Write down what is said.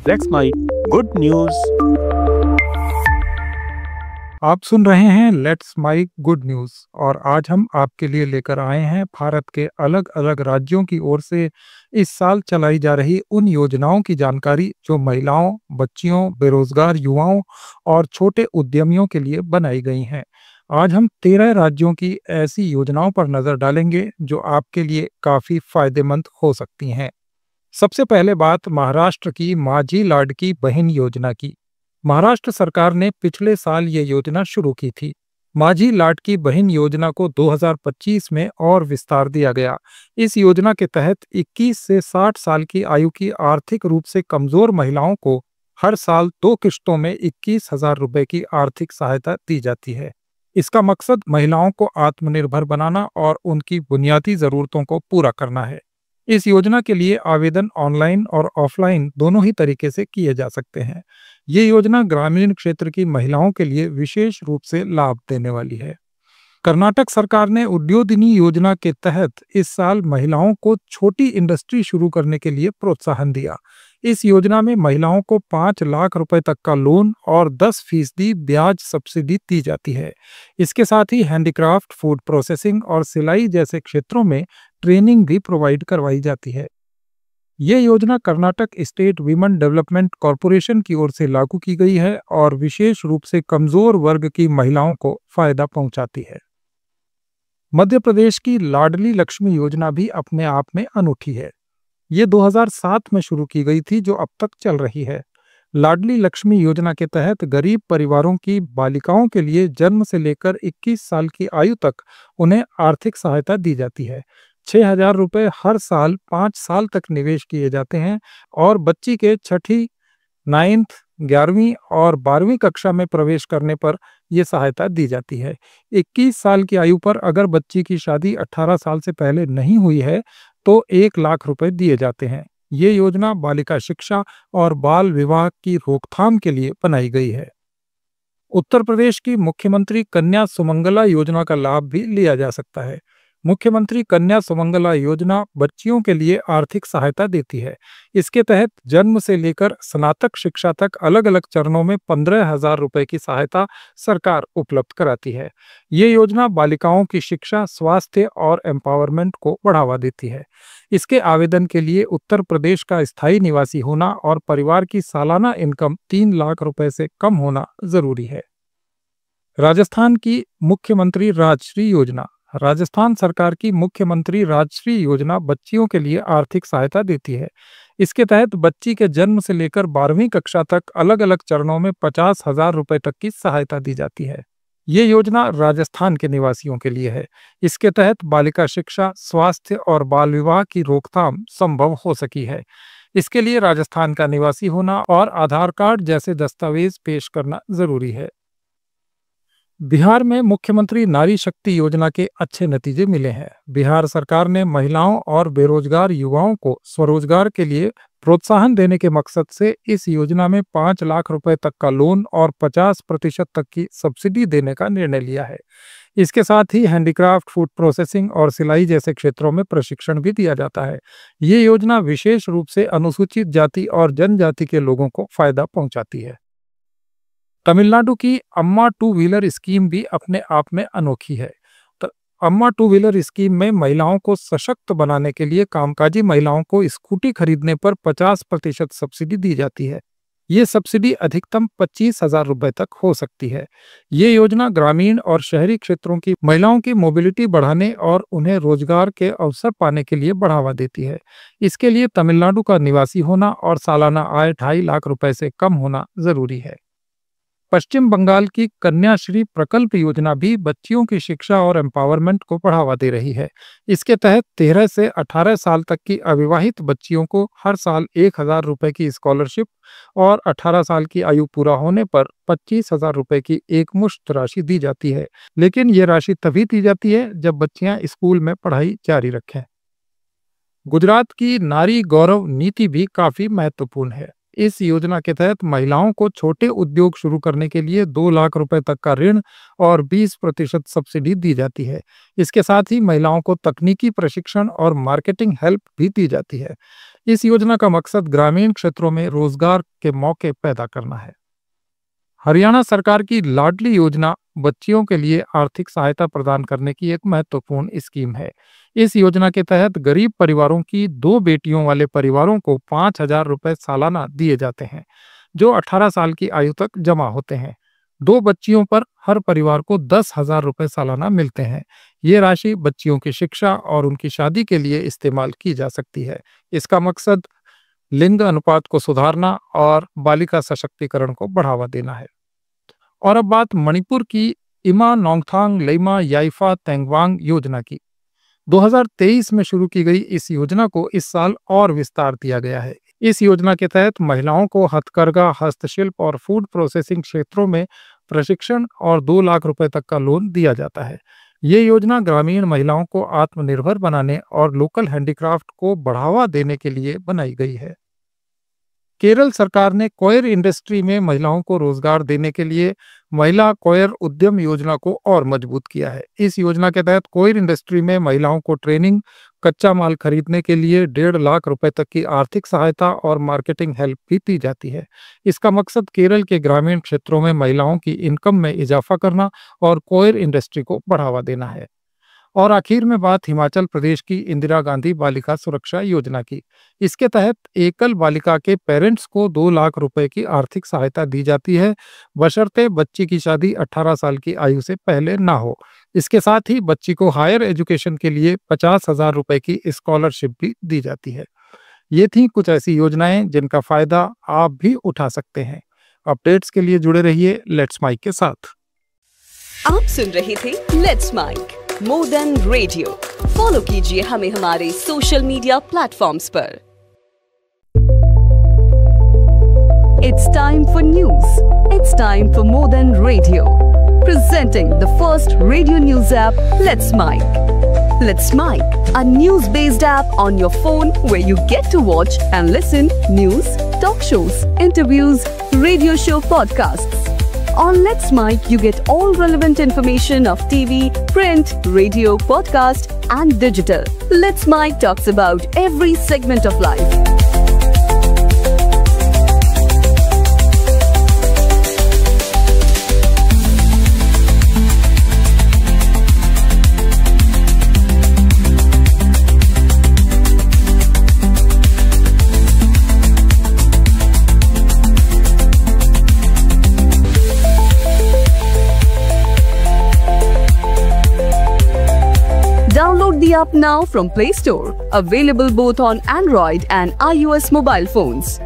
Let's my good news. आप सुन रहे हैं लेट्स माई गुड न्यूज़ और आज हम आपके लिए लेकर आए हैं भारत के अलग अलग राज्यों की ओर से इस साल चलाई जा रही उन योजनाओं की जानकारी जो महिलाओं, बच्चियों, बेरोजगार युवाओं और छोटे उद्यमियों के लिए बनाई गई हैं। आज हम 13 राज्यों की ऐसी योजनाओं पर नजर डालेंगे जो आपके लिए काफी फायदेमंद हो सकती हैं। सबसे पहले बात महाराष्ट्र की माझी लाडकी बहन योजना की। महाराष्ट्र सरकार ने पिछले साल ये योजना शुरू की थी। माझी लाडकी बहन योजना को 2025 में और विस्तार दिया गया। इस योजना के तहत 21 से 60 साल की आयु की आर्थिक रूप से कमजोर महिलाओं को हर साल 2 किश्तों में 21,000 रुपए की आर्थिक सहायता दी जाती है। इसका मकसद महिलाओं को आत्मनिर्भर बनाना और उनकी बुनियादी जरूरतों को पूरा करना है। इस योजना के लिए आवेदन ऑनलाइन और ऑफलाइन दोनों ही तरीके से किए जा सकते हैं। ये योजना ग्रामीण क्षेत्र की महिलाओं के लिए विशेष रूप से लाभ देने वाली है। कर्नाटक सरकार ने उद्योदिनी योजना के तहत इस साल महिलाओं को छोटी इंडस्ट्री शुरू करने के लिए प्रोत्साहन दिया। इस योजना में महिलाओं को 5 लाख रुपए तक का लोन और 10% ब्याज सब्सिडी दी जाती है। इसके साथ ही हैंडीक्राफ्ट, फूड प्रोसेसिंग और सिलाई जैसे क्षेत्रों में ट्रेनिंग भी प्रोवाइड करवाई जाती है। ये योजना Karnataka state women development corporation की ओर से लागू की गई है और विशेष रूप से कमजोर वर्ग की महिलाओं को फायदा पहुंचाती है। मध्य प्रदेश की लाडली लक्ष्मी योजना भी अपने आप में अनूठी है। ये 2007 में शुरू की गई थी जो अब तक चल रही है। लाडली लक्ष्मी योजना के तहत गरीब परिवारों की बालिकाओं के लिए जन्म से लेकर 21 साल की आयु तक उन्हें आर्थिक सहायता दी जाती है। 6,000 रुपए हर साल 5 साल तक निवेश किए जाते हैं और बच्ची के छठी, 9th, 11वीं और 12वीं कक्षा में प्रवेश करने पर यह सहायता दी जाती है। 21 साल की आयु पर अगर बच्ची की शादी 18 साल से पहले नहीं हुई है तो 1 लाख रुपए दिए जाते हैं। ये योजना बालिका शिक्षा और बाल विवाह की रोकथाम के लिए बनाई गई है। उत्तर प्रदेश की मुख्यमंत्री कन्या सुमंगला योजना का लाभ भी लिया जा सकता है। मुख्यमंत्री कन्या सुमंगला योजना बच्चियों के लिए आर्थिक सहायता देती है। इसके तहत जन्म से लेकर स्नातक शिक्षा तक अलग अलग चरणों में 15,000 रुपए की सहायता सरकार उपलब्ध कराती है। ये योजना बालिकाओं की शिक्षा, स्वास्थ्य और एम्पावरमेंट को बढ़ावा देती है। इसके आवेदन के लिए उत्तर प्रदेश का स्थायी निवासी होना और परिवार की सालाना इनकम 3 लाख रुपए से कम होना जरूरी है। राजस्थान की मुख्यमंत्री राजश्री योजना। राजस्थान सरकार की मुख्यमंत्री राजश्री योजना बच्चियों के लिए आर्थिक सहायता देती है। इसके तहत बच्ची के जन्म से लेकर 12वीं कक्षा तक अलग अलग चरणों में 50,000 रुपए तक की सहायता दी जाती है। ये योजना राजस्थान के निवासियों के लिए है। इसके तहत बालिका शिक्षा, स्वास्थ्य और बाल विवाह की रोकथाम संभव हो सकी है। इसके लिए राजस्थान का निवासी होना और आधार कार्ड जैसे दस्तावेज पेश करना जरूरी है। बिहार में मुख्यमंत्री नारी शक्ति योजना के अच्छे नतीजे मिले हैं। बिहार सरकार ने महिलाओं और बेरोजगार युवाओं को स्वरोजगार के लिए प्रोत्साहन देने के मकसद से इस योजना में 5 लाख रुपए तक का लोन और 50% तक की सब्सिडी देने का निर्णय लिया है। इसके साथ ही हैंडीक्राफ्ट, फूड प्रोसेसिंग और सिलाई जैसे क्षेत्रों में प्रशिक्षण भी दिया जाता है। ये योजना विशेष रूप से अनुसूचित जाति और जनजाति के लोगों को फायदा पहुंचाती है। तमिलनाडु की अम्मा टू व्हीलर स्कीम भी अपने आप में अनोखी है। अम्मा टू व्हीलर स्कीम में महिलाओं को सशक्त बनाने के लिए कामकाजी महिलाओं को स्कूटी खरीदने पर 50% सब्सिडी दी जाती है। ये सब्सिडी अधिकतम 25,000 रुपए तक हो सकती है। ये योजना ग्रामीण और शहरी क्षेत्रों की महिलाओं की मोबिलिटी बढ़ाने और उन्हें रोजगार के अवसर पाने के लिए बढ़ावा देती है। इसके लिए तमिलनाडु का निवासी होना और सालाना आय 2.5 लाख रुपए से कम होना जरूरी है। पश्चिम बंगाल की कन्याश्री प्रकल्प योजना भी बच्चियों की शिक्षा और एम्पावरमेंट को बढ़ावा दे रही है। इसके तहत 13 से 18 साल तक की अविवाहित बच्चियों को हर साल 1,000 रुपए की स्कॉलरशिप और 18 साल की आयु पूरा होने पर 25,000 रुपए की एकमुश्त राशि दी जाती है। लेकिन ये राशि तभी दी जाती है जब बच्चियां स्कूल में पढ़ाई जारी रखें। गुजरात की नारी गौरव नीति भी काफी महत्वपूर्ण है। इस योजना के तहत महिलाओं को छोटे उद्योग शुरू करने के लिए 2 लाख रुपए तक का ऋण और 20% सब्सिडी दी जाती है। इसके साथ ही महिलाओं को तकनीकी प्रशिक्षण और मार्केटिंग हेल्प भी दी जाती है। इस योजना का मकसद ग्रामीण क्षेत्रों में रोजगार के मौके पैदा करना है। हरियाणा सरकार की लाडली योजना बच्चियों के लिए आर्थिक सहायता प्रदान करने की एक महत्वपूर्ण स्कीम है। इस योजना के तहत गरीब परिवारों की 2 बेटियों वाले परिवारों को 5,000 रुपए सालाना दिए जाते हैं, जो 18 साल की आयु तक जमा होते हैं। 2 बच्चियों पर हर परिवार को 10,000 रुपए सालाना मिलते हैं। ये राशि बच्चियों की शिक्षा और उनकी शादी के लिए इस्तेमाल की जा सकती है। इसका मकसद लिंग अनुपात को सुधारना और बालिका सशक्तिकरण को बढ़ावा देना है। और अब बात मणिपुर की इमा नोंगथांग लेइमा याइफा तेंगवांग योजना की। 2023 में शुरू की गई इस योजना को इस साल और विस्तार दिया गया है। इस योजना के तहत महिलाओं को हथकरघा, हस्तशिल्प और फूड प्रोसेसिंग क्षेत्रों में प्रशिक्षण और 2 लाख रुपए तक का लोन दिया जाता है। ये योजना ग्रामीण महिलाओं को आत्मनिर्भर बनाने और लोकल हैंडीक्राफ्ट को बढ़ावा देने के लिए बनाई गई है। केरल सरकार ने कोयर इंडस्ट्री में महिलाओं को रोजगार देने के लिए महिला कोयर उद्यम योजना को और मजबूत किया है। इस योजना के तहत कोयर इंडस्ट्री में महिलाओं को ट्रेनिंग, कच्चा माल खरीदने के लिए 1.5 लाख रुपए तक की आर्थिक सहायता और मार्केटिंग हेल्प भी दी जाती है। इसका मकसद केरल के ग्रामीण क्षेत्रों में महिलाओं की इनकम में इजाफा करना और कोयर इंडस्ट्री को बढ़ावा देना है। और आखिर में बात हिमाचल प्रदेश की इंदिरा गांधी बालिका सुरक्षा योजना की। इसके तहत एकल बालिका के पेरेंट्स को 2 लाख रुपए की आर्थिक सहायता दी जाती है, बशर्ते बच्ची की शादी 18 साल की आयु से पहले ना हो। इसके साथ ही बच्ची को हायर एजुकेशन के लिए 50,000 रुपए की स्कॉलरशिप भी दी जाती है। ये थी कुछ ऐसी योजनाएं जिनका फायदा आप भी उठा सकते हैं। अपडेट्स के लिए जुड़े रहिए लेट्स माइक के साथ। आप सुन रहे थे let's mike more than radio. Follow कीजिए हमें हमारे सोशल मीडिया प्लेटफॉर्म्स पर। It's time for news. It's time for more than radio. Presenting the first radio news app, Let's Mic. Let's Mic, a news-based app on your phone where you get to watch and listen news, talk shows, interviews, radio show podcasts. On Let's Mic, you get all relevant information of TV, print, radio, podcast, and digital. Let's Mic talks about every segment of life. Download the app now from Play Store. Available both on Android and iOS mobile phones.